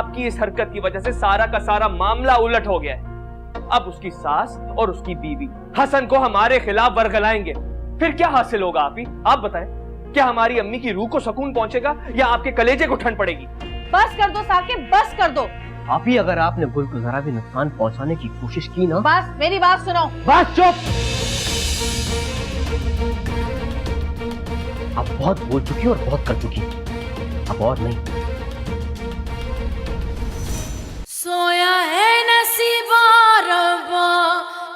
आपकी इस हरकत की वजह से सारा का सारा मामला उलट हो गया है। अब उसकी सास और उसकी बीवी हसन को हमारे खिलाफ वरगलाएंगे, फिर क्या हासिल होगा? आप बताएं, क्या हमारी अम्मी की रूह को सुकून पहुंचेगा या आपके कलेजे को ठंड पड़ेगी? बस कर दो साकिब, बस कर दो। आप ही अगर आपने गुल को जरा भी नुकसान पहुंचाने की कोशिश की ना, बस मेरी बात सुनो। बस चुप। आप बहुत बोल चुकी और बहुत कर चुकी, अब और नहीं। सोया है नसीबा रब्बा,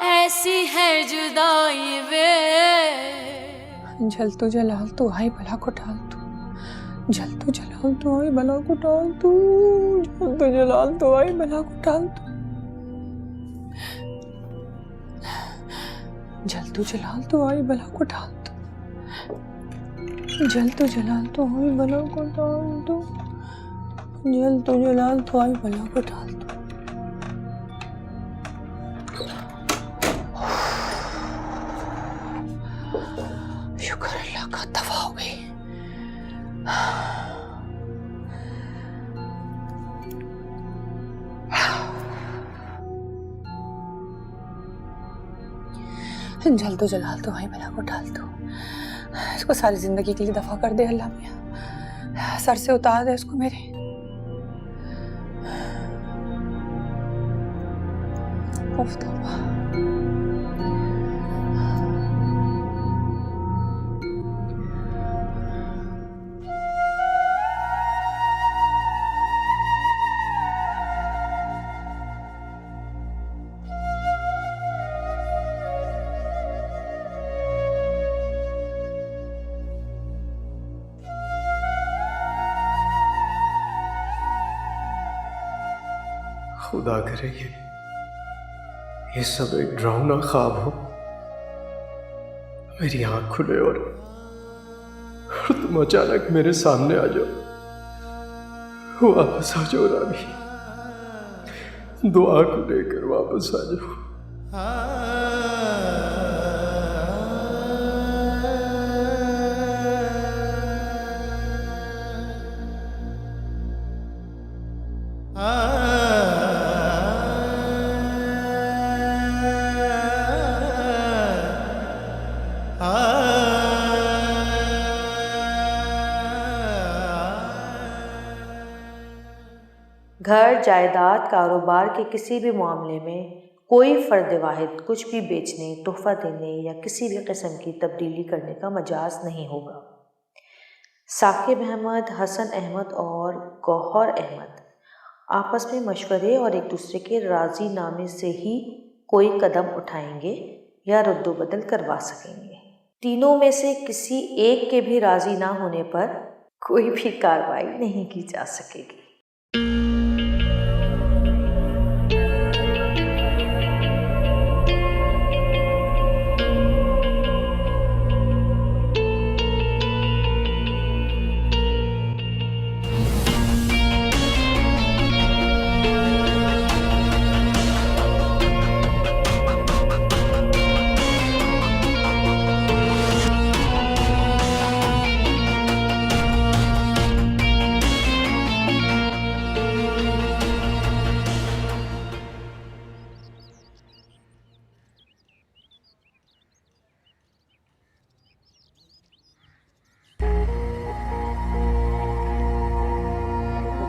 ऐसी है जुदाई वे। जल तो जलाल तो आई भला को टाल तू, जल तो जलाल तो आई भला को टाल तू, जल तो जलाल तो आई भला को टाल तू, जल तो जलाल तो आई भला को टाल तू, जल तो जलाल तो आई भला को टाल तू, जल तो जलाल तो आई भला को टाल तू। शुक्र अल्लाह का, दफा हो गई। जल तो जलाल तो आई भला को टाल दो, इसको सारी जिंदगी के लिए दफा कर दे अल्लाह मियां, सर से उतार दे इसको मेरे। उफ तौबा। खुदा करे ये सब एक डरावना ख्वाब हो, मेरी आंख खुले और तुम अचानक मेरे सामने आ जाओ, वापस आ जाओ रानी, दुआ को लेकर वापस आ जाओ। घर, जायदाद, कारोबार के किसी भी मामले में कोई फ़र्द वाहिद कुछ भी बेचने, तोहफा देने या किसी भी किस्म की तब्दीली करने का मजाज नहीं होगा। साकिब अहमद, हसन अहमद और गौहर अहमद आपस में मशवरे और एक दूसरे के राज़ी नामे से ही कोई कदम उठाएंगे या रद्दोबदल करवा सकेंगे। तीनों में से किसी एक के भी राज़ी ना होने पर कोई भी कार्रवाई नहीं की जा सकेगी।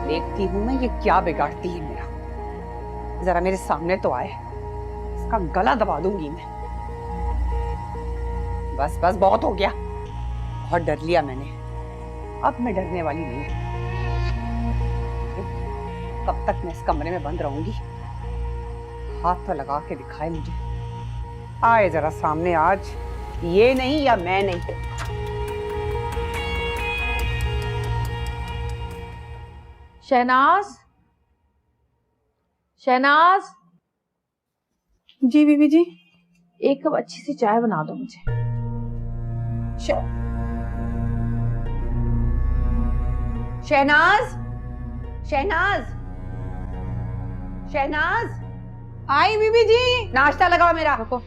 देखती हूँ मैं ये क्या बिगाड़ती है मेरा, जरा मेरे सामने तो आए, इसका गला दबा दूंगी मैं। बस बस बहुत हो गया, बहुत डर लिया मैंने, अब मैं डरने वाली नहीं। कब तक मैं इस कमरे में बंद रहूंगी? हाथ तो लगा के दिखाए मुझे, आए जरा सामने आज, ये नहीं या मैं नहीं। शहनाज, शहनाज। जी बीबी जी। एक कप अच्छी सी चाय बना दो मुझे। शहनाज, शहनाज, शहनाज। आई बीबी जी, नाश्ता लगाओ मेरा। रुको,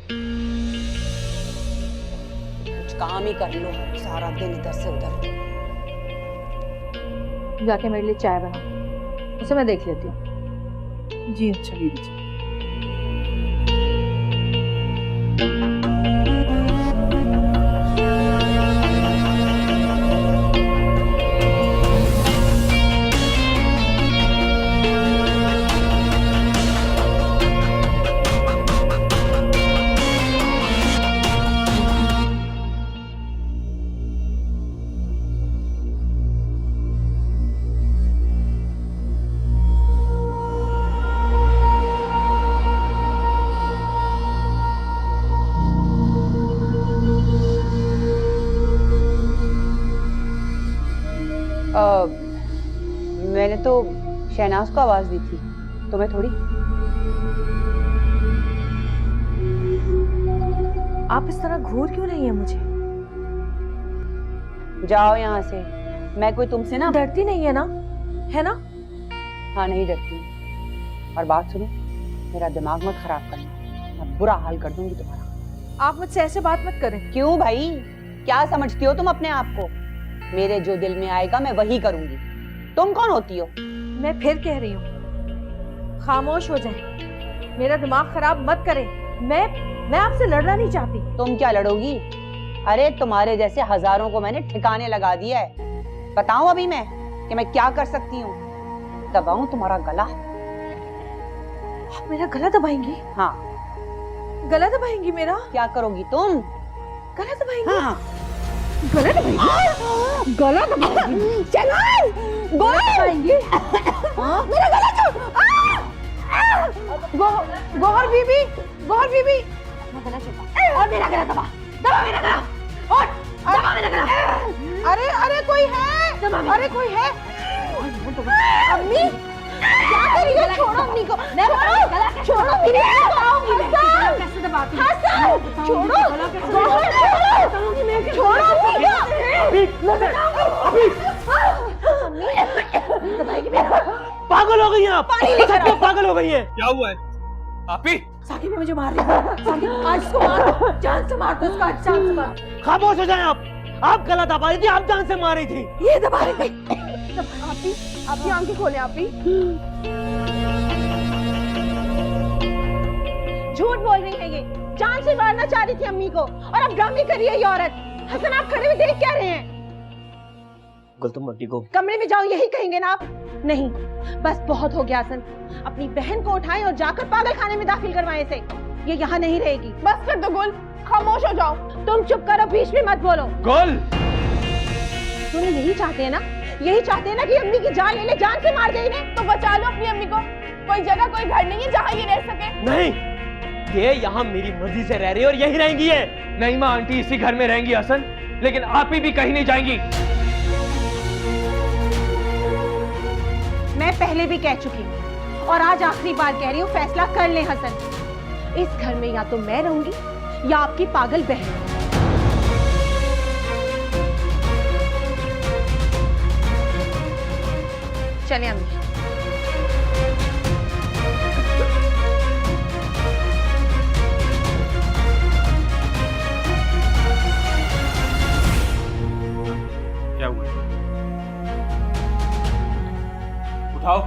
कुछ काम ही कर लो, सारा दिन इधर से उधर। जाके मेरे लिए चाय बना। उसे मैं देख लेती हूँ। जी अच्छा बीबी जी। मैंने तो शहनाज को आवाज दी थी, तुम्हें थोड़ी। आप इस तरह घूर क्यों नहीं है मुझे? जाओ यहाँ से, मैं कोई तुमसे ना डरती नहीं है ना, है ना? हाँ नहीं डरती। और बात सुनो, मेरा दिमाग मत खराब करना, मैं बुरा हाल कर दूंगी तुम्हारा। आप मुझसे ऐसे बात मत करें। क्यों भाई, क्या समझती हो तुम अपने आप को? मेरे जो दिल में आएगा मैं वही करूंगी। तुम कौन होती हो? मैं फिर कह रही हूँ, खामोश हो जाए, मेरा दिमाग खराब मत करें। मैं आपसे लड़ना नहीं चाहती। तुम क्या लड़ोगी? अरे तुम्हारे जैसे हजारों को मैंने ठिकाने लगा दिया है। बताऊं अभी मैं कि मैं क्या कर सकती हूँ? दबाऊं तुम्हारा गला? आप मेरा गला दबाएंगी? हाँ। गला दबाएंगी मेरा? क्या करोगी तुम? गला दबाएंगी? हाँ। गला दबाएंगी? गला दबाएंगी? चलो गला दबाएंगी? मेरा गला छोड़। गौहर बीबी, गौहर बीबी, मैं गला छोड़ा और मेरा गला दबा, दबा मेरा गला और दबा मेरा गला। अरे अरे कोई है, अरे कोई है। अम्मी क्या करी है? छोड़ो अम्मी को। मैं बताऊं, छोड़ो मेरी बताऊंगी मैं कैसे दबाती हूं। हसन छोड़ो, गौहर छोड़ो, बताऊंगी मैं छोड़ो अम्मी को। अभी अम्मी दबाएगी मेरा। पागल हो गई हैं आप, पानी लेकर आओ। पागल हो गई हैं। क्या हुआ है आपी? साकिब ने मुझे मार दिया। साकिब आज इसको मार, जान से मार दो उसको, आज जान से मार। खामोश हो जाएं आप गला दबा रही थी, आप जान से मार रही थी। ये दबा रही थी। आपकी आंखें खोले। आपी झूठ बोल रही है, ये जान से मारना चाह रही थी अम्मी को और अब ड्रामे कर रही है ये औरत। हसन आप खड़े हुए देख क्या रहे हैं? गुलतुम मट्टी को कमरे में जाओ, यही कहेंगे ना आप? नहीं, बस बहुत हो गया हसन। अपनी बहन को उठाएं और जाकर पागल खाने में दाखिल करवाएं इसे। ये यहाँ नहीं रहेगी। बस कर दो गुल, खामोश हो जाओ। तुम चुप करो, बीच में मत बोलो। गुल, तुम यही चाहते हैं ना, यही चाहते हैं ना कि अम्मी की जान ले ले, जान से मार दे इन्हें। तो बचा लो अपनी अम्मी को। कोई जगह कोई घर नहीं है जहाँ ये रह सके। नहीं, ये यहाँ मेरी मर्जी से रह रही है और यही रहेंगी ये। नहीं माँ, आंटी इसी घर में रहेंगी हसन, लेकिन आप ही भी कहीं नहीं जाएंगी। मैं पहले भी कह चुकी हूँ और आज आखिरी बार कह रही हूँ, फैसला कर ले हसन। इस घर में या तो मैं रहूंगी या आपकी पागल बहन। चले अम्मी। क्या हुआ? उठाओ।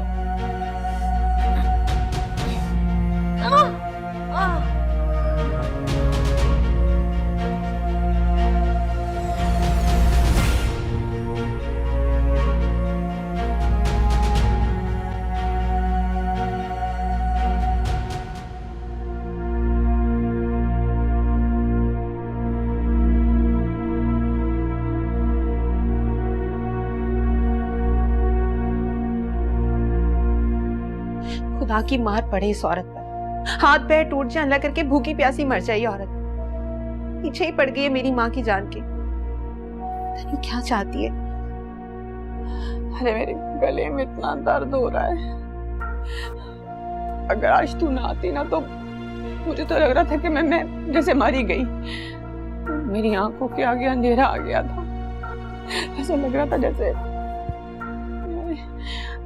खुदा की मार पड़े इस औरत पर, हाथ पैर टूट जाए, अल्लाह करके भूखी प्यासी मर जाए ये औरत। पीछे ही पड़ गई है मेरी माँ की जान के। पता नहीं क्या चाहती है। अरे मेरे गले में इतना दर्द हो रहा है। अगर आज तू ना आती ना तो मुझे तो लग रहा था कि मैं जैसे मरी गई। मेरी आंखों के आगे अंधेरा आ गया था। ऐसा लग रहा था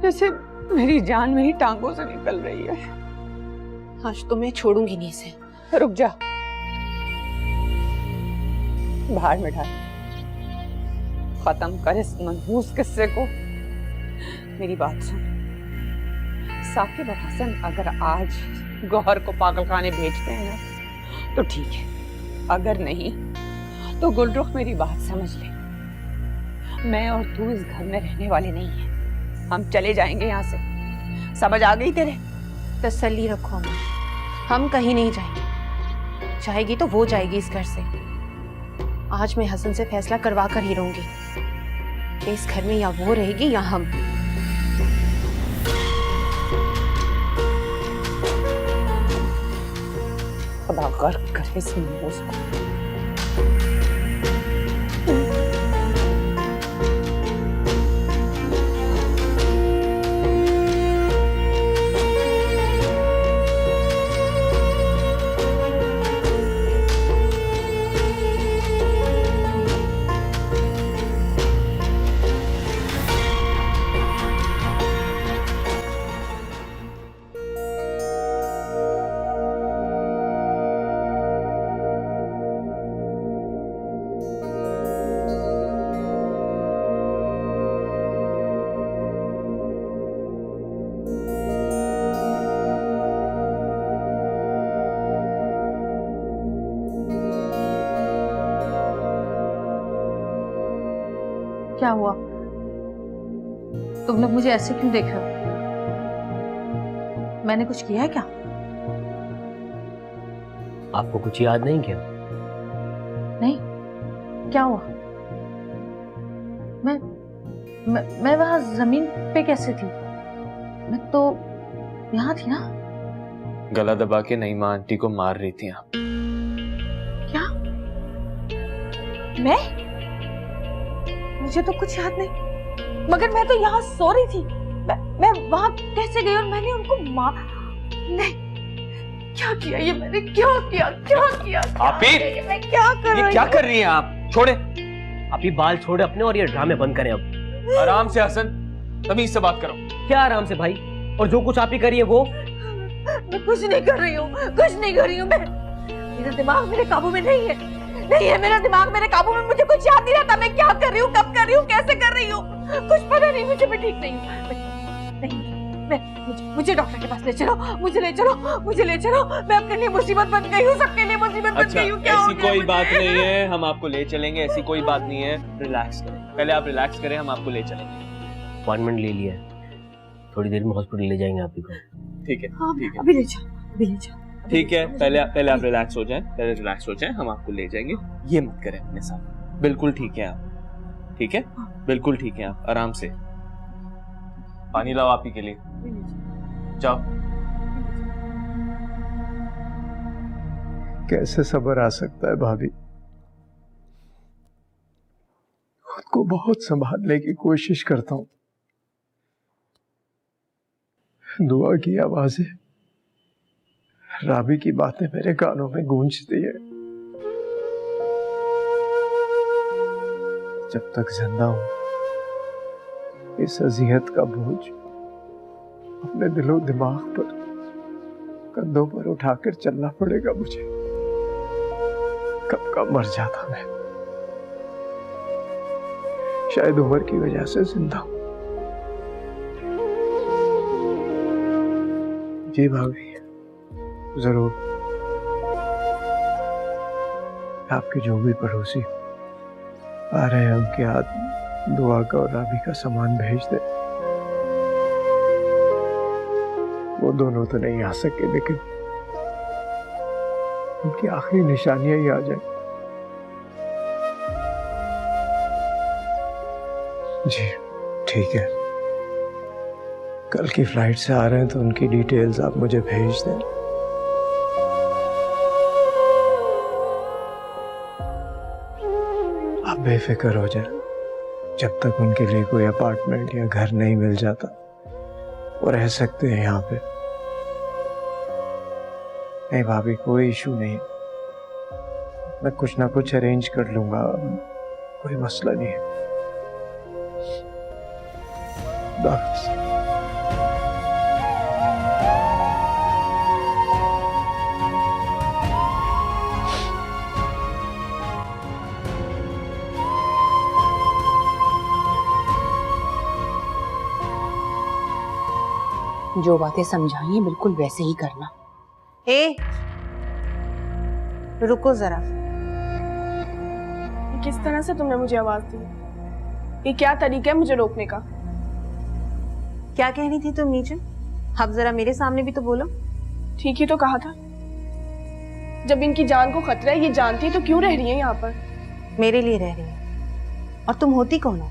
जैसे मेरी जान मेरी टांगों से निकल रही है। आज तो मैं छोड़ूंगी नहीं इसे। रुक जा, बाहर में डाल, खत्म कर इस मनहूस किस्से को। मेरी बात सुन, साकिब और हसन अगर आज गौहर को पागलखाने भेजते हैं ना तो ठीक है, अगर नहीं तो गुलरुख मेरी बात समझ ले, मैं और तू इस घर में रहने वाले नहीं हैं। हम चले जाएंगे यहाँ से, समझ आ गई तेरे? तसल्ली रखो अम्मा, हम कहीं नहीं जाएंगे। जाएगी तो वो जाएगी इस घर से। आज मैं हसन से फैसला करवा कर ही रहूंगी कि इस घर में या वो रहेगी या हम। खुदा गर्क करे इस मनहूस को। क्या हुआ? तुम लोग मुझे ऐसे क्यों देख रहे हो? मैंने कुछ किया है क्या? आपको कुछ याद नहीं क्या? नहीं, क्या हुआ? मैं वहां जमीन पे कैसे थी? मैं तो यहाँ थी ना। गला दबा के नईमा आंटी को मार रही थी आप। क्या? मैं? मुझे तो कुछ याद नहीं, मगर मैं तो यहाँ सो रही थी। मैं वहां कैसे गई और मैंने उनको मार? नहीं, क्या किया ये मैंने? क्या किया? आपी! मैं क्या कर रही हूँ? क्या कर रही हैं आप? छोड़े। आप ही बाल छोड़े अपने और ये ड्रामे बंद करें अब। आराम से हसन, तमीज से बात करो। क्या आराम से भाई? और जो कुछ आप ही करिए वो? मैं कुछ नहीं कर रही हूँ, मेरा दिमाग मेरे काबू में नहीं है। मेरा दिमाग मेरे काबू में, मुझे कुछ याद नहीं रहता। मैं क्या कर रही हूँ, कब कर रही हूँ, कैसे कर रही हूँ, कुछ पता नहीं। मुझे मैं ठीक नहीं हूँ। मुझे डॉक्टर के पास ले चलो, मुझे ले चलो। मैं अपने लिए मुसीबत बन गई हूँ, सबके लिए मुसीबत बन गई हूँ। ऐसी कोई बात नहीं है, हम आपको ले चलेंगे। ऐसी कोई बात नहीं है, रिलैक्स करें। पहले आप रिलैक्स करें, हम आपको ले चलेंगे। अपॉइंटमेंट ले लिया है, थोड़ी देर में हॉस्पिटल ले जाएंगे आप ही को। ठीक है, ठीक है, अभी ले जाओ। ठीक है। पहले आप रिलैक्स हो जाएं, हम आपको ले जाएंगे। ये मत करें अपने साथ। बिल्कुल ठीक है आप, ठीक है, बिल्कुल ठीक है आप। आराम से। पानी लाओ आप ही के लिए, जाओ। कैसे सब्र आ सकता है भाभी? खुद को बहुत संभालने की कोशिश करता हूं। दुआ की आवाजें, राबी की बातें मेरे कानों में गूंजती है। जब तक जिंदा हूं, इस अजियत का बोझ अपने दिलो दिमाग पर, कंधों पर उठाकर चलना पड़ेगा मुझे। कब कब मर जाता मैं। शायद उम्र की वजह से जिंदा हूं। जी भाभी, जरूर। आपके जो भी पड़ोसी आ रहे हैं उनके हाथ दुआ का और राबी का सामान भेज दे। वो दोनों तो नहीं आ सके, लेकिन उनकी आखिरी निशानियां ही आ जाए। जी ठीक है, कल की फ्लाइट से आ रहे हैं तो उनकी डिटेल्स आप मुझे भेज दें। आप बेफिक्र हो जाए। जब तक उनके लिए कोई अपार्टमेंट या घर नहीं मिल जाता, वो रह सकते हैं यहाँ पे। नहीं भाभी, कोई इशू नहीं, मैं कुछ ना कुछ अरेंज कर लूंगा, कोई मसला नहीं है। जो बातें समझाई हैं बिल्कुल वैसे ही करना। ए, रुको जरा। किस तरह से तुमने मुझे आवाज दी? ये क्या तरीका है मुझे रोकने का? क्या कह रही थी तुम नीचे? अब जरा मेरे सामने भी तो बोलो। ठीक ही तो कहा था। जब इनकी जान को खतरा है, ये जानती है तो क्यों रह रही है यहाँ पर? मेरे लिए रह रही है। और तुम होती कौन हो?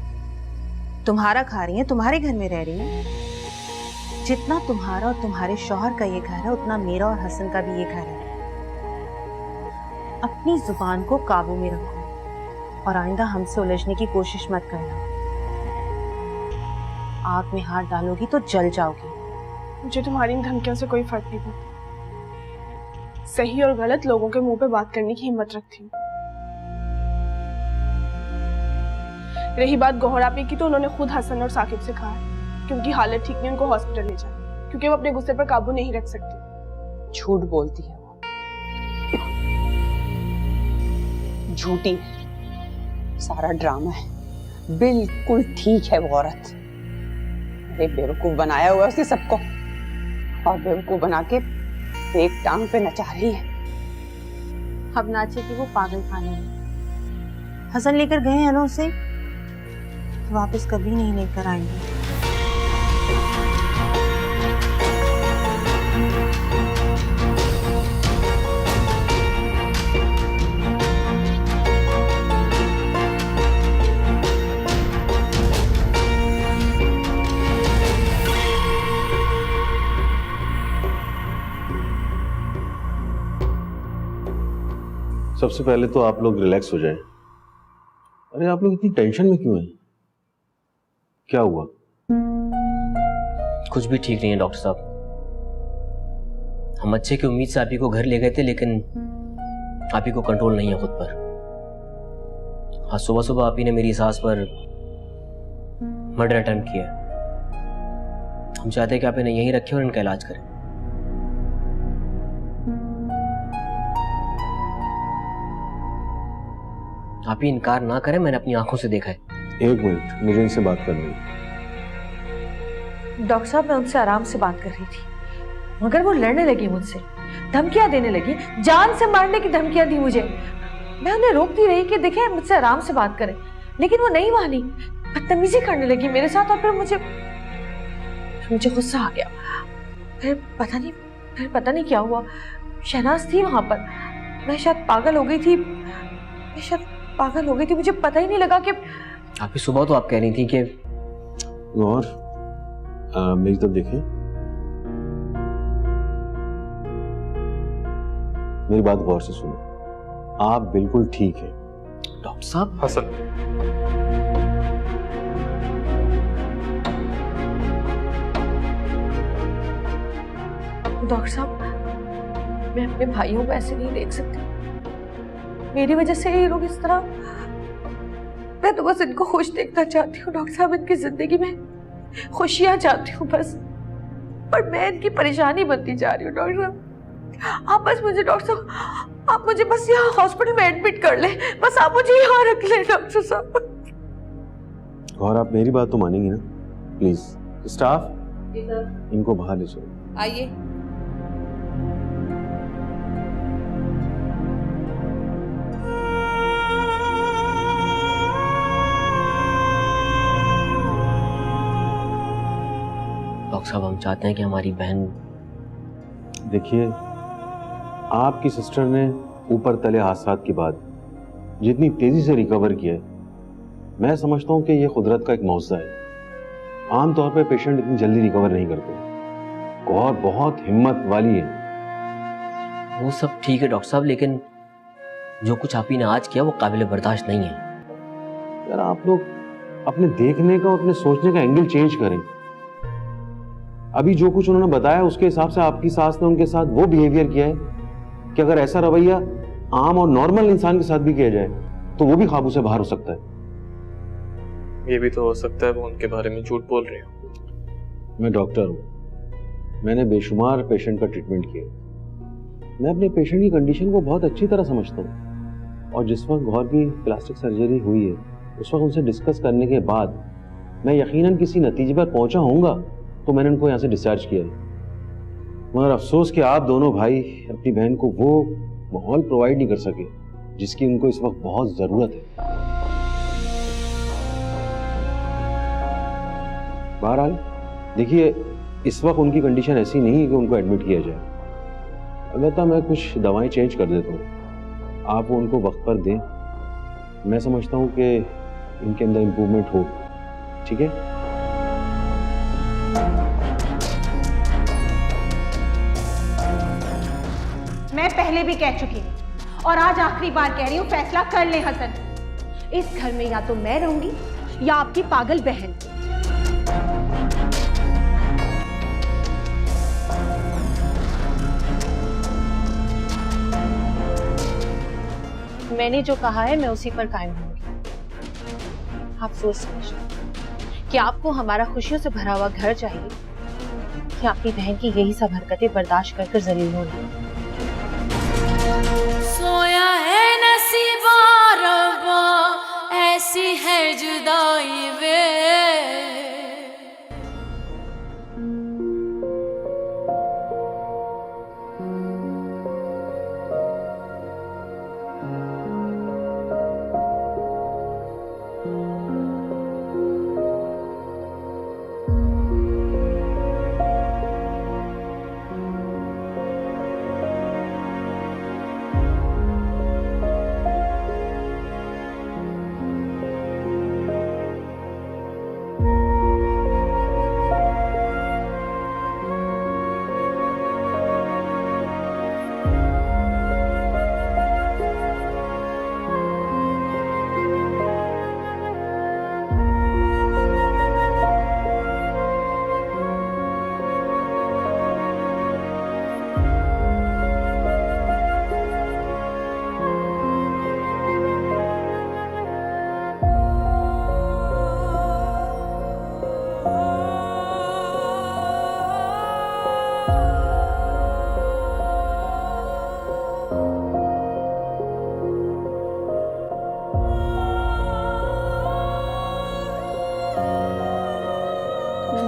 तुम्हारा खा रही है, तुम्हारे घर में रह रही है। जितना तुम्हारा और तुम्हारे शौहर का ये घर है, उतना मेरा और हसन का भी ये घर है। अपनी जुबान को काबू में रखो और आइंदा हमसे उलझने की कोशिश मत करना। आग में हाथ डालोगी तो जल जाओगी। मुझे तुम्हारी इन धमकियों से कोई फर्क नहीं पड़ता। सही और गलत लोगों के मुंह पे बात करने की हिम्मत रखती हूँ। रही बात गौहर आपी की, तो उन्होंने खुद हसन और साकिब से कहा है कि उनकी हालत ठीक नहीं, उनको हॉस्पिटल ले जाए, क्योंकि वो अपने गुस्से पर काबू नहीं रख सकती। झूठ बोलती है वो, झूठी है। सारा ड्रामा है। बिल्कुल ठीक है वो औरत। अरे बेवकूफ बनाया हुआ है उसने सबको, और बेवकूफ बना के एक टांग पे नचा रही है। अब नाचे कि वो पागल खाने में। हसन लेकर गए हैं ना उसे, वापस कभी नहीं लेकर आएंगे। सबसे पहले तो आप लोग रिलैक्स हो जाएं। अरे आप लोग इतनी टेंशन में क्यों हैं? क्या हुआ? कुछ भी ठीक नहीं है डॉक्टर साहब। हम अच्छे की उम्मीद से आप ही को घर ले गए थे, लेकिन आप ही को कंट्रोल नहीं है खुद पर। आज सुबह सुबह आप ही ने मेरी सास पर मर्डर अटेम्प्ट किया। हम चाहते हैं कि आप इन्हें यहीं रखें और इनका इलाज करें। आप ही इनकार ना करें, मैंने अपनी आंखों से देखा है। एक मिनट, मुझे इनसे बात करनी है। डॉक्टर साहब, मैं उनसे आराम से बात कर रही थी, मगर वो लड़ने लगी मुझसे, धमकियां देने लगी, जान से मारने की धमकियां दी मुझे। मैं उन्हें रोकती रही कि देखें मुझसे आराम से बात करें, लेकिन वो नहीं मानी, बदतमीजी करने लगी मेरे साथ। और फिर मुझे गुस्सा आ गया। फिर पता नहीं क्या हुआ। शहनाज थी वहां पर। मैं शायद पागल हो गई थी, मुझे पता ही नहीं लगा कि आप ही सुबह तो आप कह रही थी कि और मेरी तरफ देखें, मेरी बात गौर से सुनो। आप बिल्कुल ठीक है। डॉक्टर साहब, हसन, डॉक्टर साहब, मैं अपने भाइयों को ऐसे नहीं देख सकती। मेरी वजह से ये लोग इस तरह, मैं तो बस इनको खुश देखना चाहती हूँ डॉक्टर साहब। इनकी जिंदगी में खुशियां चाहती हूँ बस, पर मैं इनकी परेशानी बनती जा रही हूँ। डॉक्टर साहब, आप बस मुझे, डॉक्टर साहब आप मुझे बस यहाँ हॉस्पिटल में एडमिट कर ले, बस आप मुझे यहाँ रख ले डॉक्टर साहब। और आप मेरी बात तो मानेंगी ना? प्लीज स्टाफ, इनको बाहर ले चलो। आइए। डॉक्टर साहब, हम चाहते हैं कि हमारी बहन। देखिए, आपकी सिस्टर ने ऊपर तले हादसा के बाद जितनी तेजी से रिकवर किया है, मैं समझता हूँ कि ये कुदरत का एक मौजज़ा है। आमतौर पे पेशेंट इतनी जल्दी रिकवर नहीं करते और बहुत हिम्मत वाली है। वो सब ठीक है डॉक्टर साहब, लेकिन जो कुछ आप ही ने आज किया वो काबिल बर्दाश्त नहीं है। यार, आप लोग अपने देखने का, अपने सोचने का एंगल चेंज करें। अभी जो कुछ उन्होंने बताया उसके हिसाब से आपकी सास ने उनके साथ वो बिहेवियर किया है कि अगर ऐसा रवैया आम और नॉर्मल इंसान के साथ भी किया जाए तो वो भी काबू से बाहर हो सकता है। ये भी तो हो सकता है वो उनके बारे में झूठ बोल रही हो। मैं डॉक्टर हूँ, मैंने बेशुमार पेशेंट का ट्रीटमेंट किया। मैं अपने पेशेंट की कंडीशन को बहुत अच्छी तरह समझता हूँ, और जिस वक्त गौर की प्लास्टिक सर्जरी हुई है उस वक्त उनसे डिस्कस करने के बाद मैं यकीनन किसी नतीजे पर पहुंचा होऊंगा तो मैंने उनको यहाँ से डिस्चार्ज किया है। मगर अफसोस कि आप दोनों भाई अपनी बहन को वो माहौल प्रोवाइड नहीं कर सके जिसकी उनको इस वक्त बहुत जरूरत है। बहरहाल देखिए, इस वक्त उनकी कंडीशन ऐसी नहीं है कि उनको एडमिट किया जाए। अलबत्ता मैं कुछ दवाएं चेंज कर देता हूँ, आप वो उनको वक्त पर दें। मैं समझता हूँ कि इनके अंदर इम्प्रूवमेंट हो। ठीक है? मैं पहले भी कह चुकी हूँ और आज आखिरी बार कह रही हूँ, फैसला कर ले हसन। इस घर में या तो मैं रहूंगी या आपकी पागल बहन। मैंने जो कहा है मैं उसी पर कायम रहूंगी। आप सोच समझ कि आपको हमारा खुशियों से भरा हुआ घर चाहिए कि अपनी बहन की यही सब हरकतें बर्दाश्त कर जलील होना। सोया है नसीबा रब्बा, ऐसी है जुदाई वे।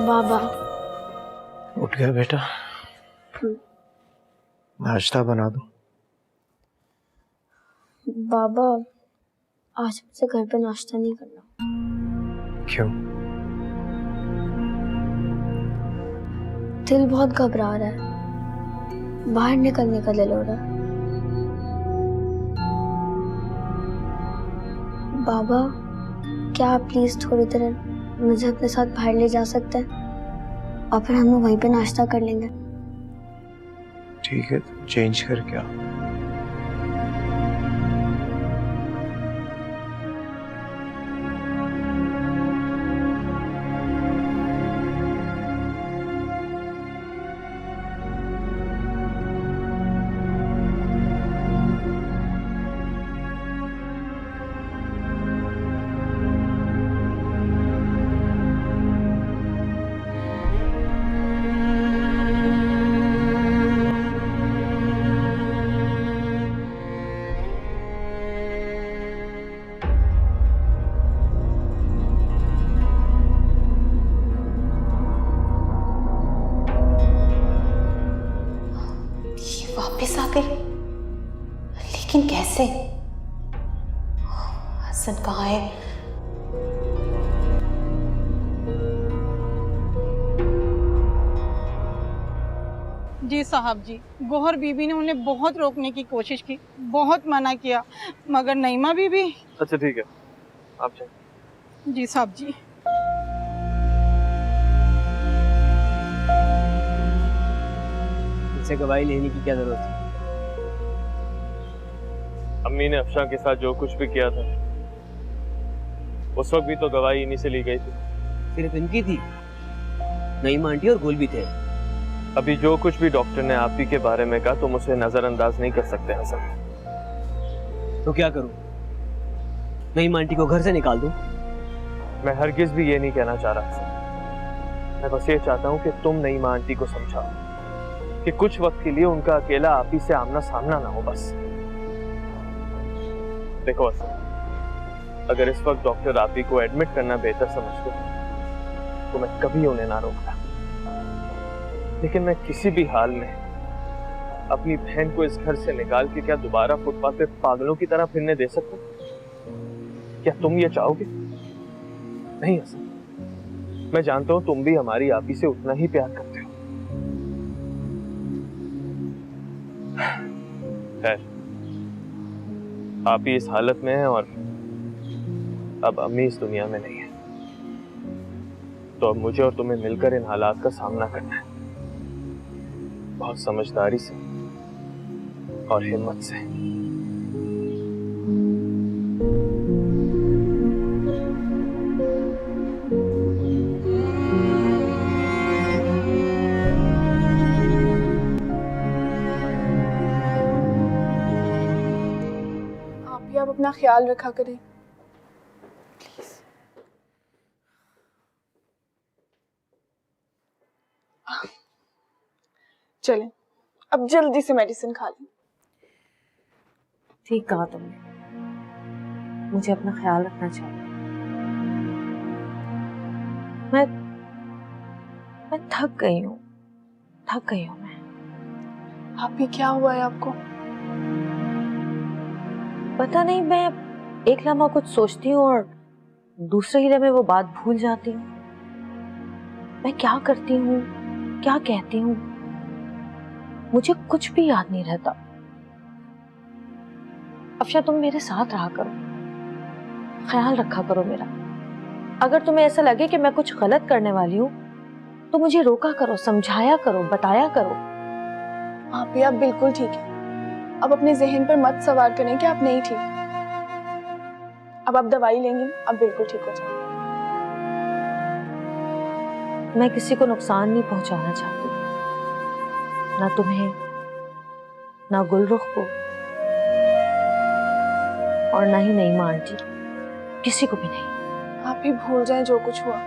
बाबा उठ गया बेटा? नाश्ता बना दूं? बाबा आज मुझसे घर पे नाश्ता नहीं करना। क्यों? दिल बहुत घबरा रहा है, बाहर निकलने का दिल हो रहा है। बाबा क्या आप प्लीज थोड़ी देर मुझे अपने साथ बाहर ले जा सकते हैं और फिर हम लोग वहीं पे नाश्ता कर लेंगे। ठीक है, चेंज कर क्या? वापस आ गई, लेकिन कैसे? हसन कहाँ है? जी साहब जी, गोहर बीबी ने उन्हें बहुत रोकने की कोशिश की, बहुत मना किया, मगर नईमा बीबी। अच्छा ठीक है, आप जाइए। जी साहब जी। इनसे गवाही लेने की क्या जरूरत थी? अम्मी ने अफशा के साथ जो कुछ भी किया था उस वक्त भी तो गवाही इन्हीं से ली गई थी। सिर्फ इनकी थी? नईमा आंटी और गुल भी थे। अभी जो कुछ भी डॉक्टर ने आप ही के बारे में कहा तुम उसे नजरअंदाज नहीं कर सकते हसन। तो क्या करूं? नईमा आंटी को घर से निकाल दूं? मैं हरगिज भी ये नहीं कहना चाह रहा हसन। मैं बस ये चाहता हूँ कि तुम नईमा आंटी को समझाओ कि कुछ वक्त के लिए उनका अकेला आप ही से आमना सामना ना हो। बस देखो हसन, अगर इस वक्त डॉक्टर आप ही को एडमिट करना बेहतर समझते तो मैं कभी उन्हें ना रोकता, लेकिन मैं किसी भी हाल में अपनी बहन को इस घर से निकाल के क्या दोबारा फुटपाथ पे पागलों की तरह फिरने दे सकता हूं? क्या तुम ये चाहोगे? नहीं हसन, मैं जानता हूं तुम भी हमारी आपी से उतना ही प्यार करते हो। खैर, आपी इस हालत में है और अब अम्मी इस दुनिया में नहीं है, तो अब मुझे और तुम्हें मिलकर इन हालात का सामना करना है, बहुत समझदारी से और हिम्मत से। आप भी आप अपना ख्याल रखा करें। चलें, अब जल्दी से मेडिसिन खा लें। ठीक कहा तुमने, मुझे अपना ख्याल रखना चाहिए। मैं थक गई हूँ मैं। आप भी क्या हुआ है आपको? पता नहीं, मैं एक लम्हा कुछ सोचती हूँ और दूसरे ही लम्हे वो बात भूल जाती हूँ। मैं क्या करती हूँ, क्या कहती हूँ, मुझे कुछ भी याद नहीं रहता। अफशा, तुम मेरे साथ रहा करो, ख्याल रखा करो मेरा। अगर तुम्हें ऐसा लगे कि मैं कुछ गलत करने वाली हूँ तो मुझे रोका करो, समझाया करो, बताया करो। आप भी आप बिल्कुल ठीक है। अब अपने जहन पर मत सवार करें कि आप नहीं ठीक। अब आप दवाई लेंगे, अब बिल्कुल ठीक हो जाएंगे। मैं किसी को नुकसान नहीं पहुंचाना चाहती, ना तुम्हें, ना गुलरुख को, और ना ही नईमा आंटी, किसी को भी नहीं। आप भी भूल जाएं जो कुछ हुआ।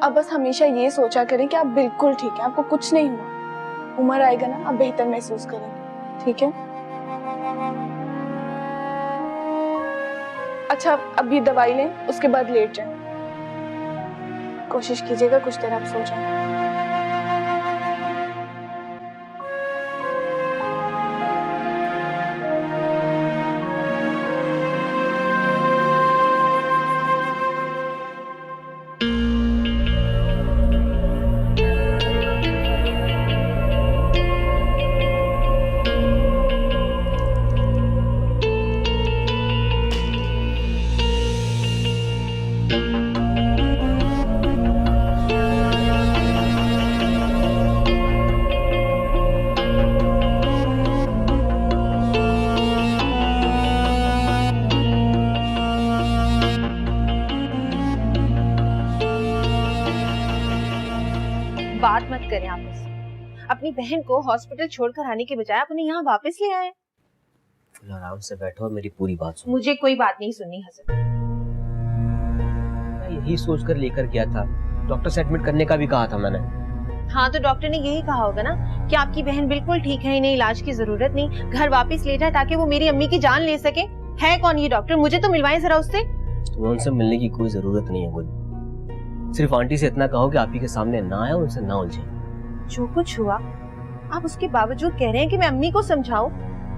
अब बस हमेशा ये सोचा करें कि आप बिल्कुल ठीक हैं, आपको कुछ नहीं हुआ। उम्र आएगा ना, आप बेहतर महसूस करेंगे, ठीक है? अच्छा, अब ये दवाई लें, उसके बाद लेट जाएं। कोशिश कीजिएगा कुछ देर आप सो जाएं। बात मत करें आप उससे। अपनी बहन को हॉस्पिटल छोड़कर आने के बजाय आप उन्हें यहाँ वापस ले आए। आराम से बैठो और मेरी पूरी बात सुनो। मुझे कोई बात नहीं सुननी हसन। मैं यही सोचकर लेकर गया था, डॉक्टर से एडमिट करने का भी कहा था मैंने। हाँ, तो डॉक्टर ने यही कहा होगा ना कि आपकी बहन बिल्कुल ठीक है, इन्हें इलाज की जरूरत नहीं, घर वापस ले जाए ताकि वो मेरी अम्मी की जान ले सके। है कौन ये डॉक्टर? मुझे तो मिलवाएं जरा उससे। तुम्हें उनसे मिलने की कोई जरूरत नहीं है गुल। सिर्फ आंटी से इतना कहो कि आप ही के सामने ना आए, उनसे ना उलझे। जो कुछ हुआ आप उसके बावजूद कह रहे हैं कि मैं अम्मी को समझाऊं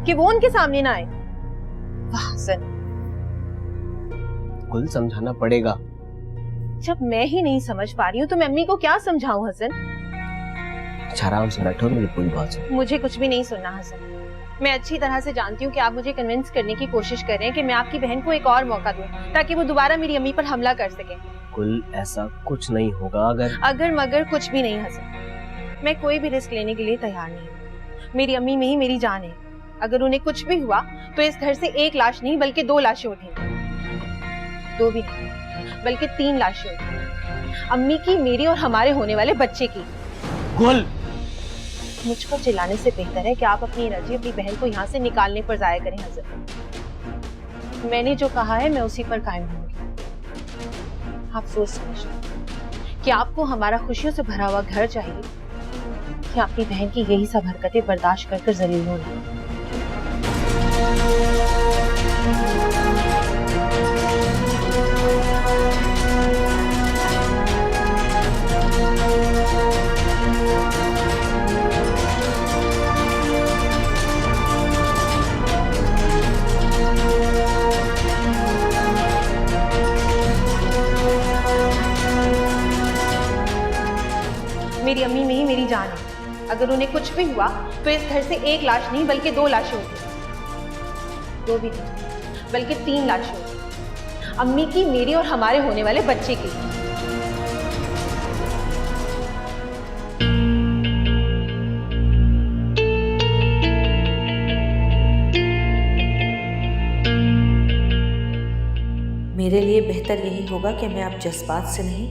कि वो उनके सामने ना आए। वाह हसन, गुल समझाना पड़ेगा। जब मैं ही नहीं समझ पा रही हूँ तो मैं अम्मी को क्या समझाऊं हसन? अच्छा, आराम से बैठो और मेरी पूरी बात सुनो। मुझे कुछ भी नहीं सुनना हसन। मैं अच्छी तरह से जानती हूँ कि आप मुझे कन्विंस करने की कोशिश कर रहे हैं कि मैं आपकी बहन को एक और मौका दूं ताकि वो दोबारा मेरी अम्मी पर हमला कर सके। गुल, ऐसा कुछ नहीं होगा। अगर मगर कुछ भी नहीं हसन। मैं कोई भी रिस्क लेने के लिए तैयार नहीं हूँ। मेरी अम्मी में ही मेरी जान है। अगर उन्हें कुछ भी हुआ तो इस घर से एक लाश नहीं बल्कि 2 लाशें उठेंगी। 2 भी नहीं बल्कि 3 लाशें उठेंगी, अम्मी की, मेरी और हमारे होने वाले बच्चे की। गुल, मुझ पर चिल्लाने से बेहतर है कि आप अपनी एनर्जी अपनी बहन को यहाँ से निकालने पर जाया करें हसन। मैंने जो कहा है मैं उसी पर कायम रहूंगी। आप सोच समझिए कि आपको हमारा खुशियों से भरा हुआ घर चाहिए कि अपनी बहन की यही सब हरकतें बर्दाश्त कर जलील होना। अम्मी में ही मेरी जान है। अगर उन्हें कुछ भी हुआ तो इस घर से एक लाश नहीं बल्कि 2 लाशें होती, 2 भी नहीं बल्कि 3 लाशें होती, अम्मी की, मेरी और हमारे होने वाले बच्चे की। मेरे लिए बेहतर यही होगा कि मैं अब जज्बात से नहीं,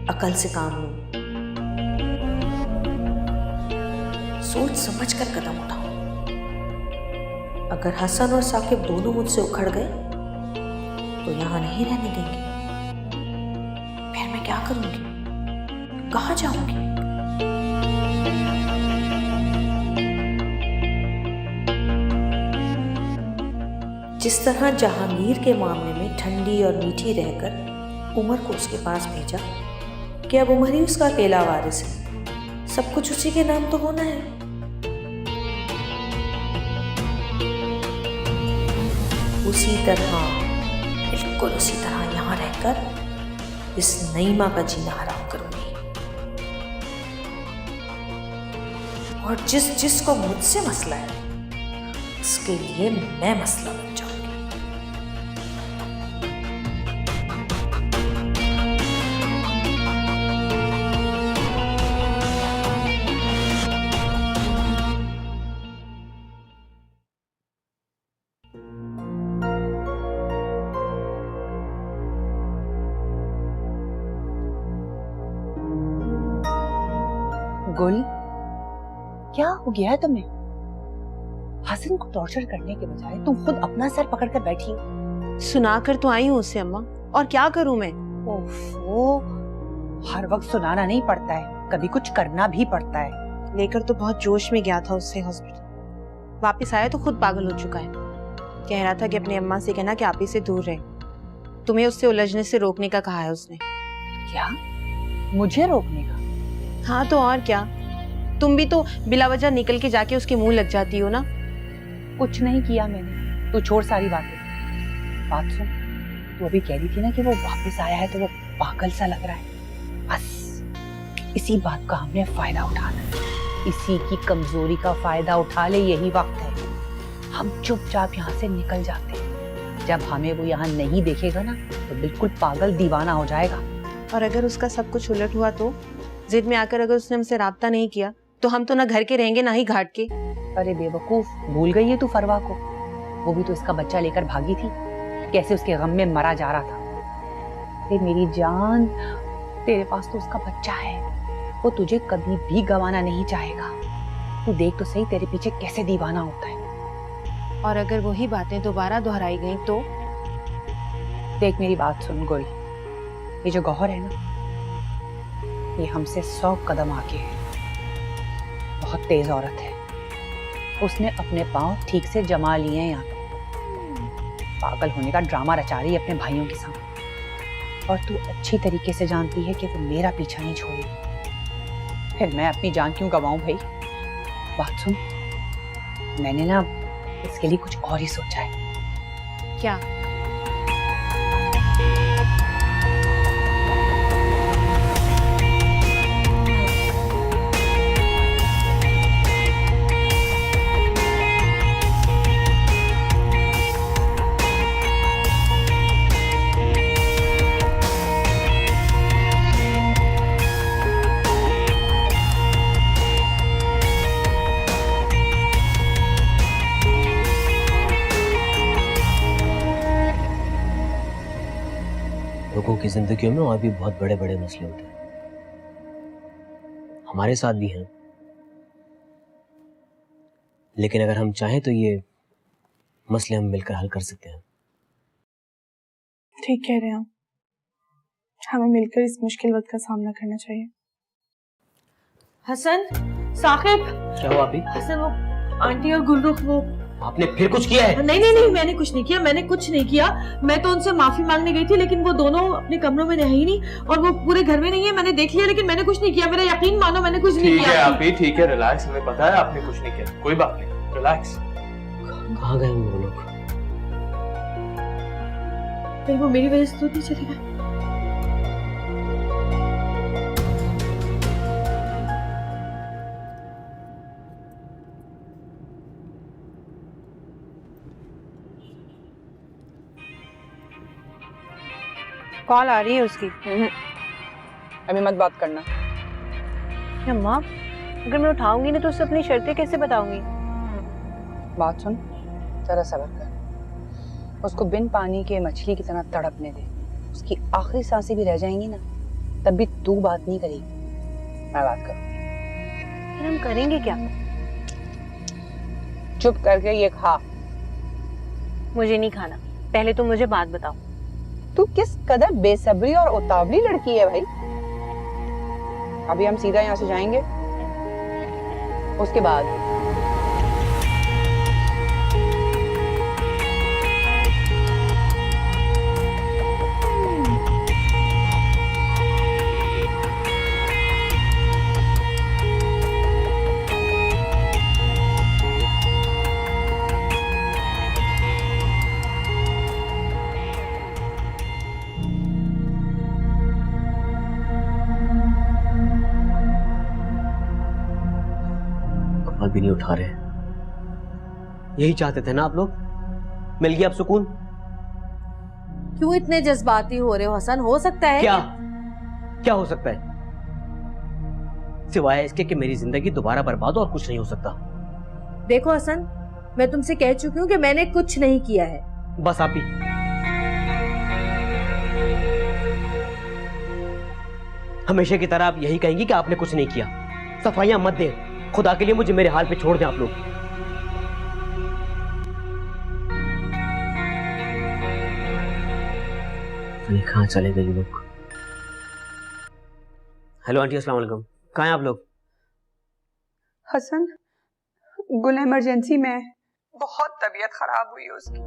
अकल से काम लूं, सोच समझ कर कदम उठाऊं। अगर हसन और साकिब दोनों मुझसे उखड़ गए तो यहां नहीं रहने देंगे। फिर मैं क्या करूंगी, कहां जाऊंगी? जिस तरह जहांगीर के मामले में ठंडी और मीठी रहकर उमर को उसके पास भेजा कि अब उमर ही उसका अकेला वारिस है, सब कुछ उसी के नाम तो होना है। उसी तरह, बिल्कुल उसी तरह यहां रहकर इस नईमा का जीना हराम करूंगी और जिस को मुझसे मसला है उसके लिए मैं मसला बन जाऊंगी। गुल, क्या हो गया है तुम्हें? हसन को टॉर्चर करने के बजाय तुम खुद अपना सर पकड़कर बैठी हो। सुनाकर तो आई हूँ उससे अम्मा, और क्या करूं मैं? ओफो, हर वक्त सुनाना नहीं पड़ता है, कभी कुछ करना भी पड़ता है। लेकर तो बहुत जोश में गया था उससे हॉस्पिटल, वापस आया तो खुद पागल हो चुका है। कह रहा था कि अपनी अम्मा से कहना कि आप ही से दूर रहे, तुम्हें उससे उलझने से रोकने का कहा है उसने। क्या? मुझे रोकने का? हाँ तो और क्या, तुम भी तो बिला वजह निकल के जाके उसके मुंह लग जाती हो ना। कुछ नहीं किया मैंने, तू छोड़ सारी बातें। बात सुन, तू अभी कह रही थी ना कि वो वापस आया है तो वो पागल सा लग रहा है। बस इसी बात का हमने फायदा उठाना है, इसी की कमजोरी का फायदा उठा ले, यही वक्त है। हम चुपचाप यहाँ से निकल जाते हैं, जब हमें वो यहाँ नहीं देखेगा ना तो बिल्कुल पागल दीवाना हो जाएगा। और अगर उसका सब कुछ उलट हुआ तो? जिद में आकर अगर उसने हमसे राब्ता नहीं किया तो हम तो ना घर के रहेंगे ना ही घाट के। अरे बेवकूफ, भूल गई है तू फरवा को? वो भी तो इसका बच्चा लेकर भागी थी, कैसे उसके गम में मरा जा रहा था। अरे मेरी जान, तेरे पास तो उसका बच्चा है, वो तुझे कभी भी गंवाना नहीं चाहेगा। तू देख तो सही तेरे पीछे कैसे दीवाना होता है। और अगर वही बातें दोबारा दोहराई गई तो? देख मेरी बात सुन गुल, ये जो गौहर है ना, ये हमसे 100 कदम आगे है, बहुत तेज औरत है। उसने अपने पांव ठीक से जमा लिए हैं यहाँ पे, पागल होने का ड्रामा रचा रही है अपने भाइयों के साथ। और तू अच्छी तरीके से जानती है कि वो मेरा पीछा नहीं छोड़ेगी, फिर मैं अपनी जान क्यों गवाऊं भाई? बात सुन, मैंने ना इसके लिए कुछ और ही सोचा है। क्या? लोगों की जिंदगियों में और भी बहुत बड़े बड़े मसले होते हैं, हमारे साथ भी हैं। लेकिन अगर हम चाहें तो ये मसले हम मिलकर हल कर सकते हैं। ठीक कह रहे हैं आप, हमें मिलकर इस मुश्किल वक्त का सामना करना चाहिए। हसन, साकिब। क्या हुआ अभी? हसन, वो आंटी और गुलरुख, वो आपने फिर कुछ किया है? नहीं, मैंने कुछ नहीं किया, मैंने कुछ नहीं किया। मैं तो उनसे माफी मांगने गई थी, लेकिन वो दोनों अपने कमरों में नहीं नहीं, और वो पूरे घर में नहीं है। मैंने देख लिया, लेकिन मैंने कुछ नहीं किया। मेरा यकीन मानो, मैंने कुछ नहीं किया। ठीक है आप ही, ठीक है, रिलैक्स, हमें पता है आपने कुछ नहीं किया, कोई बात नहीं, रिलैक्स। कहाँ गए वो लोग? कहीं वो मेरी वजह से तो नहीं चले गए? कॉल आ रही है उसकी। अभी मत बात करना। अम्मा, अगर मैं उठाऊंगी ना तो उसे अपनी शर्तें कैसे बताऊंगी? बात सुन, जरा सब्र कर। उसको बिन पानी के मछली की तरह तड़पने दे। उसकी आखिरी सांसें भी रह जाएंगी ना, तब भी तू बात नहीं करेगी, मैं बात करूँ। फिर हम करेंगे क्या? चुप करके ये खा। मुझे नहीं खाना, पहले तुम मुझे बात बताओ। तू किस कदर बेसब्री और उतावली लड़की है भाई। अभी हम सीधा यहाँ से जाएंगे, उसके बाद कॉल भी नहीं उठा रहे। यही चाहते थे ना आप लोग? मिल गया अब सुकून? क्यों इतने जज्बाती हो रहे हो हसन? हो सकता है क्या क्या हो सकता है सिवाय इसके कि मेरी जिंदगी दोबारा बर्बाद हो, और कुछ नहीं हो सकता। देखो हसन, मैं तुमसे कह चुकी हूँ कि मैंने कुछ नहीं किया है। बस आप ही हमेशा की तरह आप यही कहेंगी कि आपने कुछ नहीं किया। सफाइयां मत दें, खुदा के लिए मुझे मेरे हाल पे छोड़ दें आप लोग। कहाँ चले गए ये लोग? हेलो आंटी, अस्सलाम वालेकुम। कहाँ हैं आप लोग? हसन, गुल इमरजेंसी में है। बहुत तबीयत खराब हुई है उसकी।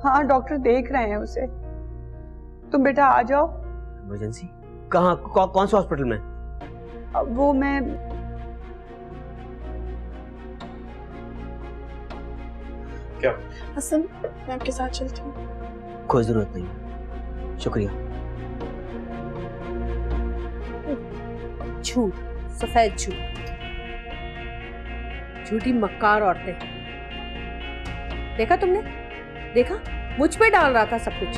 हाँ, डॉक्टर देख रहे हैं उसे। तुम बेटा आ जाओ। इमरजेंसी? कहाँ? कौन से हॉस्पिटल में? वो मैं क्या? हसन, मैं आपके साथ चलती हूँ। कोई जरूरत नहीं, शुक्रिया। झूठ, सफेद झूठ, झूठी मक्कार औरतें। देखा तुमने? देखा, मुझ पे डाल रहा था सब कुछ।